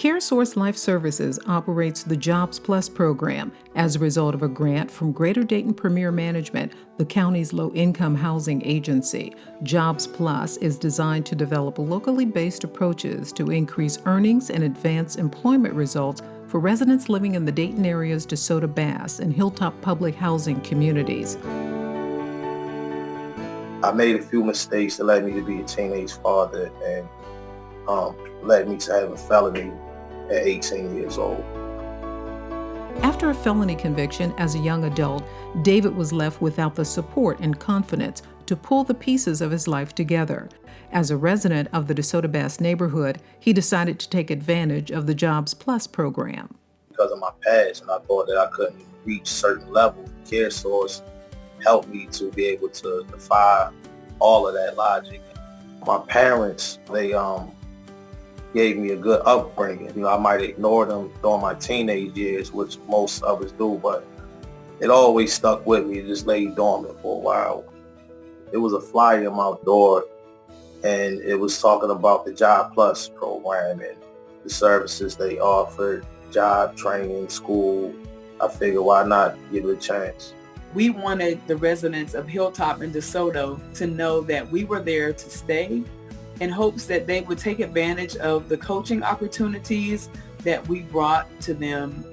CareSource Life Services operates the Jobs Plus program as a result of a grant from Greater Dayton Premier Management, the county's low-income housing agency. Jobs Plus is designed to develop locally based approaches to increase earnings and advance employment results for residents living in the Dayton area's DeSoto Bass and Hilltop public housing communities. I made a few mistakes that led me to be a teenage father and led me to have a felony at 18 years old. After a felony conviction as a young adult, David was left without the support and confidence to pull the pieces of his life together. As a resident of the DeSoto Bass neighborhood, he decided to take advantage of the Jobs Plus program. Because of my past, and I thought that I couldn't reach certain levels, CareSource helped me to be able to defy all of that logic. My parents, they gave me a good upbringing. I might ignore them during my teenage years, which most of us do, but it always stuck with me. It just lay dormant for a while. It was a flyer in my door, and it was talking about the Job Plus program and the services they offered, job training, school. I figured, why not give it a chance? We wanted the residents of Hilltop and DeSoto to know that we were there to stay, in hopes that they would take advantage of the coaching opportunities that we brought to them.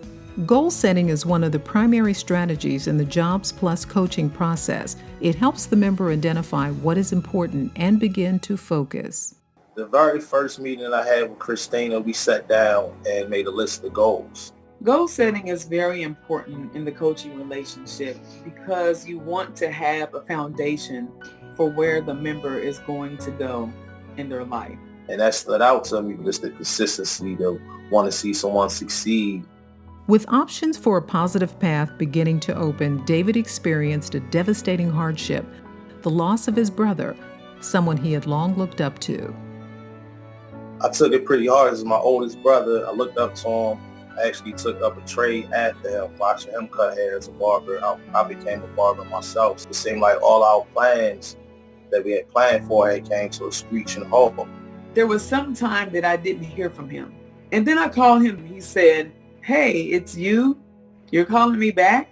Goal setting is one of the primary strategies in the Jobs Plus coaching process. It helps the member identify what is important and begin to focus. The very first meeting I had with Christina, we sat down and made a list of goals. Goal setting is very important in the coaching relationship because you want to have a foundation for where the member is going to go in their life. And that stood out to me, just the consistency to want to see someone succeed. With options for a positive path beginning to open, David experienced a devastating hardship, the loss of his brother, someone he had long looked up to. I took it pretty hard. As my oldest brother, I looked up to him. I actually took up a trade after him, watching him cut hair as a barber. I became a barber myself. It seemed like all our plans that we had planned for had came to a screeching halt. There was some time that I didn't hear from him. And then I called him. He said, "Hey, it's you? You're calling me back?"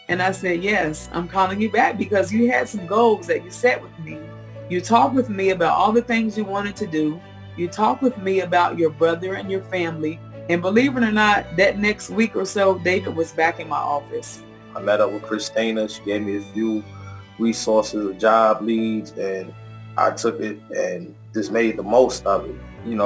And I said, "Yes, I'm calling you back because you had some goals that you set with me. You talked with me about all the things you wanted to do. You talked with me about your brother and your family. And believe it or not, that next week or so, David was back in my office." I met up with Christina. She gave me a few resources of job leads, and I took it and just made the most of it.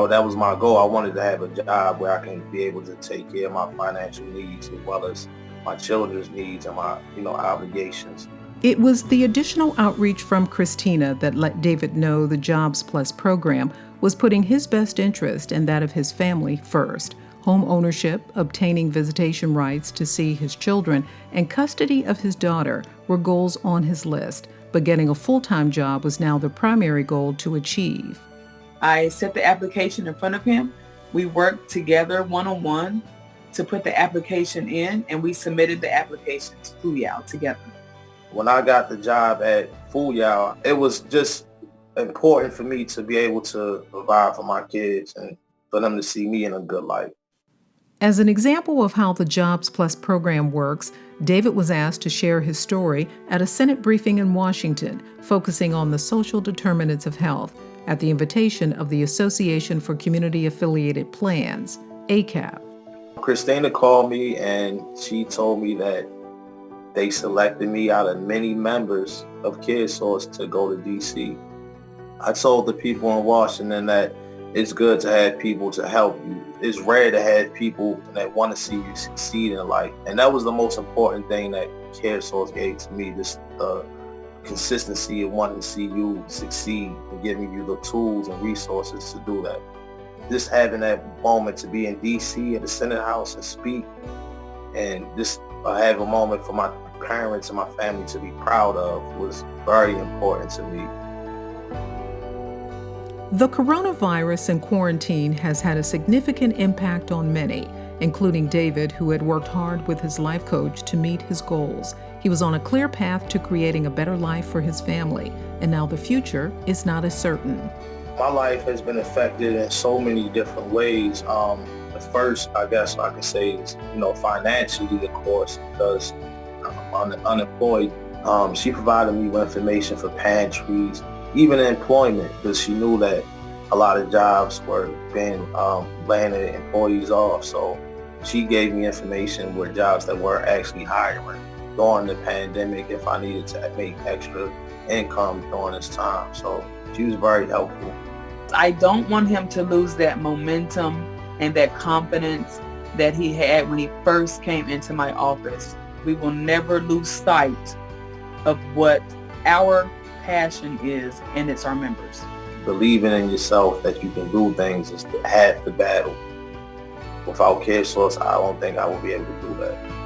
That was my goal. I wanted to have a job where I can be able to take care of my financial needs as well as my children's needs and my, obligations. It was the additional outreach from Christina that let David know the Jobs Plus program was putting his best interest and that of his family first. Home ownership, obtaining visitation rights to see his children, and custody of his daughter were goals on his list, but getting a full-time job was now the primary goal to achieve. I set the application in front of him. We worked together one-on-one to put the application in, and we submitted the application to Fuyao together. When I got the job at Fuyao, it was just important for me to be able to provide for my kids and for them to see me in a good light. As an example of how the Jobs Plus program works, David was asked to share his story at a Senate briefing in Washington, focusing on the social determinants of health, at the invitation of the Association for Community Affiliated Plans, ACAP. Christina called me and she told me that they selected me out of many members of CareSource to go to D.C. I told the people in Washington that it's good to have people to help you. It's rare to have people that want to see you succeed in life. And that was the most important thing that CareSource gave to me, just the consistency of wanting to see you succeed and giving you the tools and resources to do that. Just having that moment to be in D.C. at the Senate House and speak, and just have a moment for my parents and my family to be proud of was very important to me. The coronavirus and quarantine has had a significant impact on many, including David, who had worked hard with his life coach to meet his goals. He was on a clear path to creating a better life for his family, and now the future is not as certain. My life has been affected in so many different ways. The first, I guess I could say, is, financially, of course, because I'm unemployed. She provided me with information for pantries, even employment, because she knew that a lot of jobs were being laying their employees off. So she gave me information with jobs that were actually hiring during the pandemic if I needed to make extra income during this time. So she was very helpful. I don't want him to lose that momentum and that confidence that he had when he first came into my office. We will never lose sight of what our passion is, and it's our members. Believing in yourself that you can do things is half the battle. Without CareSource, I don't think I would be able to do that.